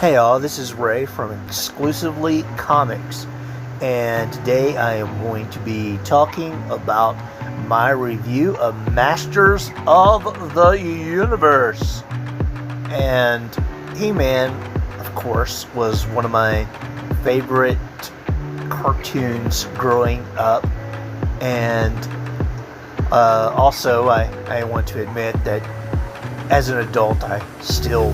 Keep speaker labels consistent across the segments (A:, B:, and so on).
A: Hey all, this is Ray from Exclusively Comics, and today I am going to be talking about my review of Masters of the Universe. And He-Man, of course, was one of my favorite cartoons growing up, and also I want to admit that as an adult I still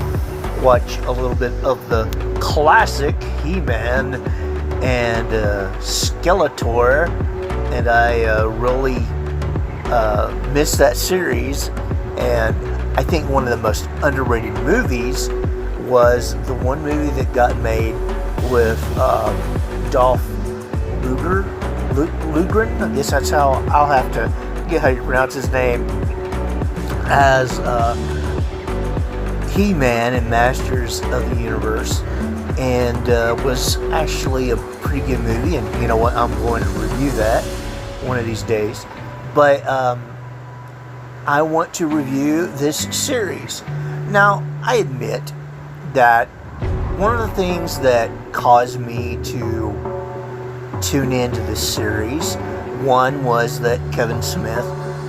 A: watch a little bit of the classic He-Man and Skeletor, and I really miss that series. And I think one of the most underrated movies was the one movie that got made with Dolph Lundgren. I guess that's how I'll have to get how you pronounce his name, as He-Man and Masters of the Universe, and was actually a pretty good movie. And you know what, I'm going to review that one of these days. But I want to review this series. Now, I admit that one of the things that caused me to tune into this series, one was that Kevin Smith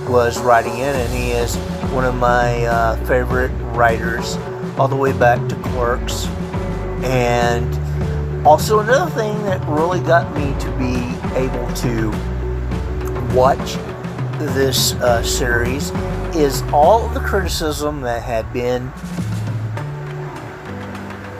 A: was writing it, and he is one of my favorite writers all the way back to Clerks. And also another thing that really got me to be able to watch this series is all of the criticism that had been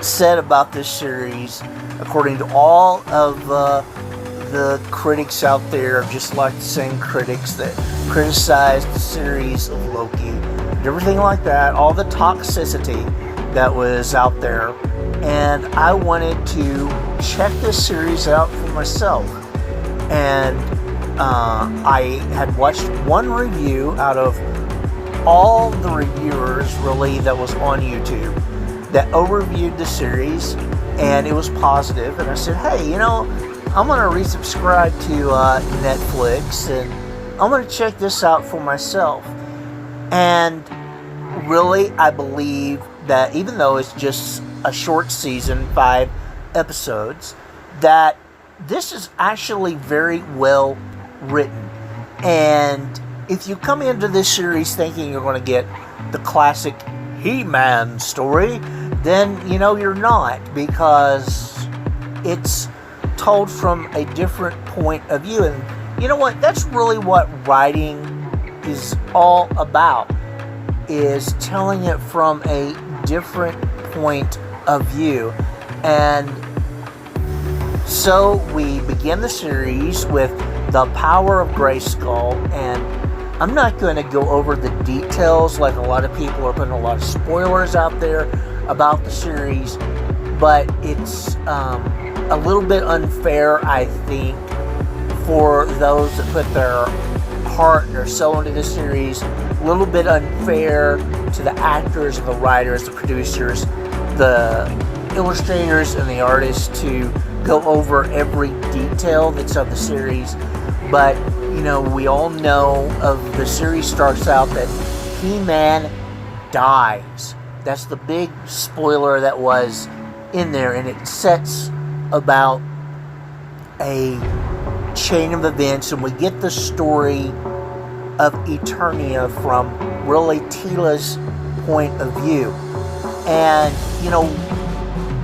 A: said about this series, according to all of the critics out there, just like the same critics that criticized the series of Loki and everything like that, all the toxicity that was out there. And I wanted to check this series out for myself. And I had watched one review out of all the reviewers really that was on YouTube that overviewed the series, and it was positive. And I said, hey, you know, I'm going to resubscribe to Netflix, and I'm going to check this out for myself. And really, I believe that even though it's just a short season, 5 episodes, that this is actually very well written. And if you come into this series thinking you're going to get the classic He-Man story, then, you know, you're not, because it's told from a different point of view. And you know what? That's really what writing is all about, is telling it from a different point of view. And so we begin the series with the power of Grayskull, and I'm not going to go over the details like a lot of people are putting a lot of spoilers out there about the series, but it's a little bit unfair, I think, for those that put their heart and their soul into this series. A little bit unfair to the actors and the writers, the producers, the illustrators, and the artists to go over every detail that's of the series. But, you know, we all know of the series starts out that He-Man dies. That's the big spoiler that was in there, and it sets about a chain of events, and we get the story of Eternia from really Teela's point of view. And, you know,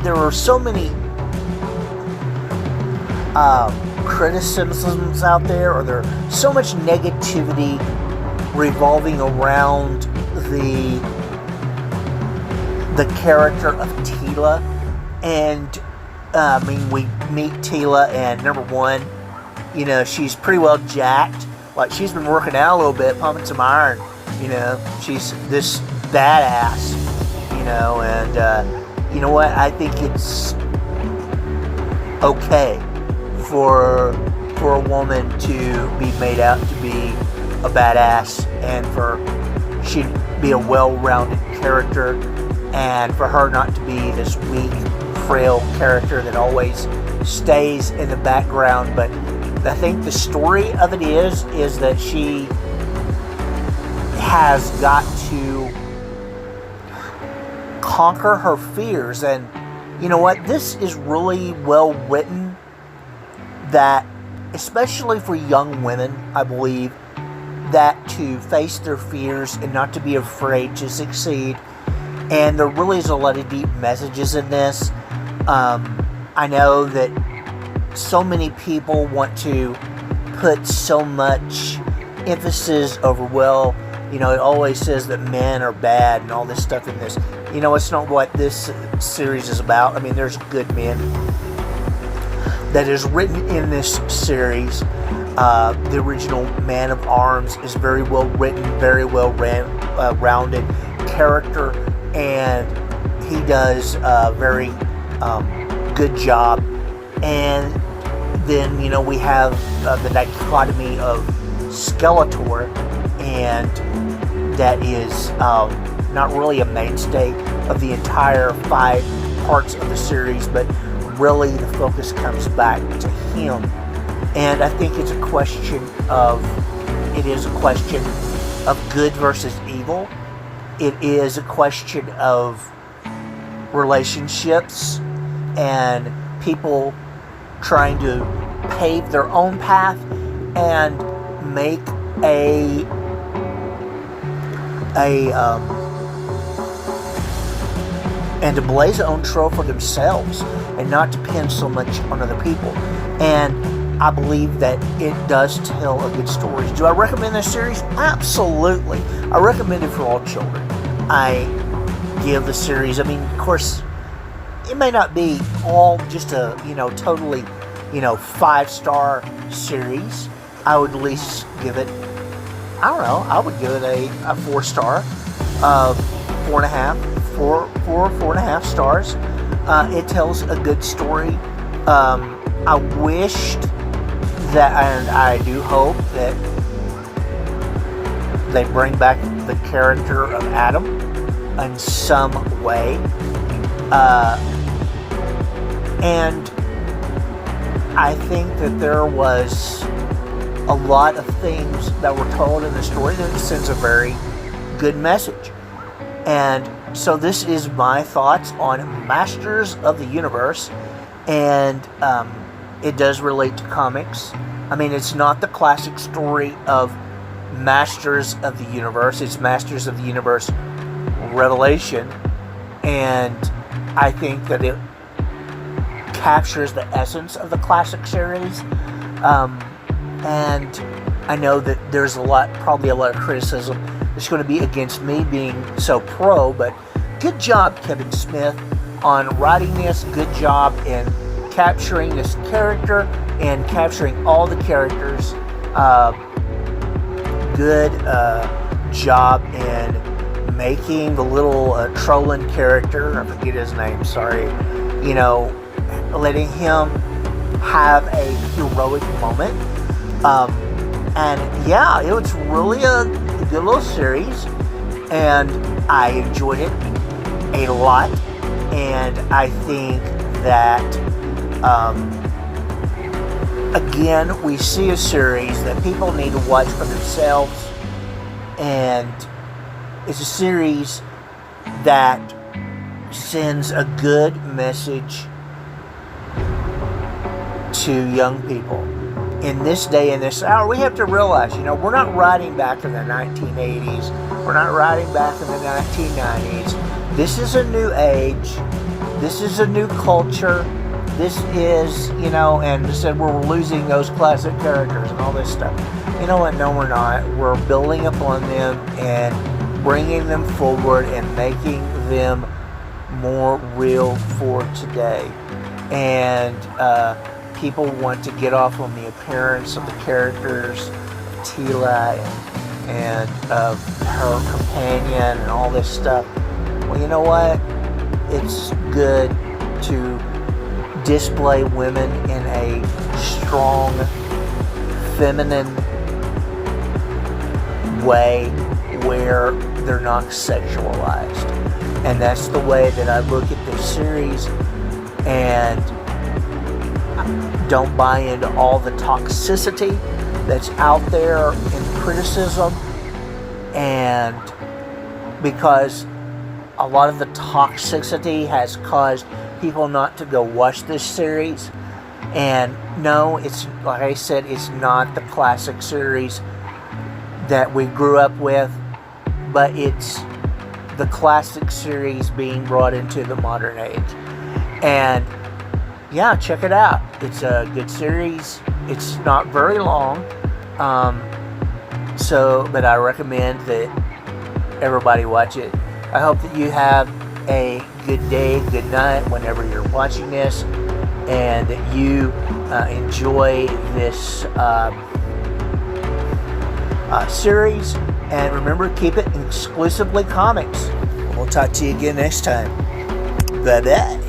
A: there are so many criticisms out there, or there are so much negativity revolving around the character of Teela. And I mean, we meet Teela, and number one, you know, she's pretty well jacked. Like, she's been working out a little bit, pumping some iron. You know, she's this badass, you know. And you know what, I think it's okay for a woman to be made out to be a badass, and for she to be a well-rounded character, and for her not to be this weak, frail character that always stays in the background. But I think the story of it is that she has got to conquer her fears, and you know what, this is really well written, that especially for young women, I believe, that to face their fears and not to be afraid to succeed. And there really is a lot of deep messages in this. I know that so many people want to put so much emphasis over, well, you know, it always says that men are bad and all this stuff in this. You know, it's not what this series is about. I mean, there's good men that is written in this series. The original Man of Arms is very well written, very well rounded character, and he does a very good job. And then, you know, we have the dichotomy of Skeletor, and that is not really a mainstay of the entire 5 parts of the series, but really the focus comes back to him. And I think it's a question of good versus evil. It is a question of relationships and people trying to pave their own path and make and to blaze their own trail for themselves and not depend so much on other people. And I believe that it does tell a good story. Do I recommend this series? Absolutely. I recommend it for all children. I give the series, I mean, of course, it may not be all just a, you know, totally, you know, 5-star series. I would at least give it, I don't know, I would give it a 4-star, 4.5 stars. It tells a good story. I wished that, and I do hope that they bring back the character of Adam in some way. And I think that there was a lot of things that were told in the story that sends a very good message. And so this is my thoughts on Masters of the Universe. And it does relate to comics. I mean, it's not the classic story of Masters of the Universe. It's Masters of the Universe Revelation. And I think that it captures the essence of the classic series. And I know that there's probably a lot of criticism that's going to be against me being so pro, but good job, Kevin Smith, on writing this. Good job in capturing this character and capturing all the characters. Good job in making the little trolling character, I forget his name, sorry, you know, letting him have a heroic moment. And yeah, it was really a good little series, and I enjoyed it a lot. And I think that again, we see a series that people need to watch for themselves, and it's a series that sends a good message to young people. In this day and this hour, we have to realize, you know, we're not riding back in the 1980s. We're not riding back in the 1990s. This is a new age. This is a new culture. This is, you know, and said we're losing those classic characters and all this stuff. You know what? No, we're not. We're building upon them and bringing them forward and making them more real for today. And people want to get off on the appearance of the characters, Tila and of her companion and all this stuff. Well, you know what? It's good to display women in a strong, feminine way where they're not sexualized. And that's the way that I look at this series, and don't buy into all the toxicity that's out there in criticism, and because a lot of the toxicity has caused people not to go watch this series. And no, it's like I said, it's not the classic series that we grew up with, but it's the classic series being brought into the modern age. And yeah, check it out. It's a good series. It's not very long, but I recommend that everybody watch it. I hope that you have a good day, good night whenever you're watching this, and that you enjoy this series. And remember, keep it exclusively comics. We'll talk to you again next time. Bye-bye.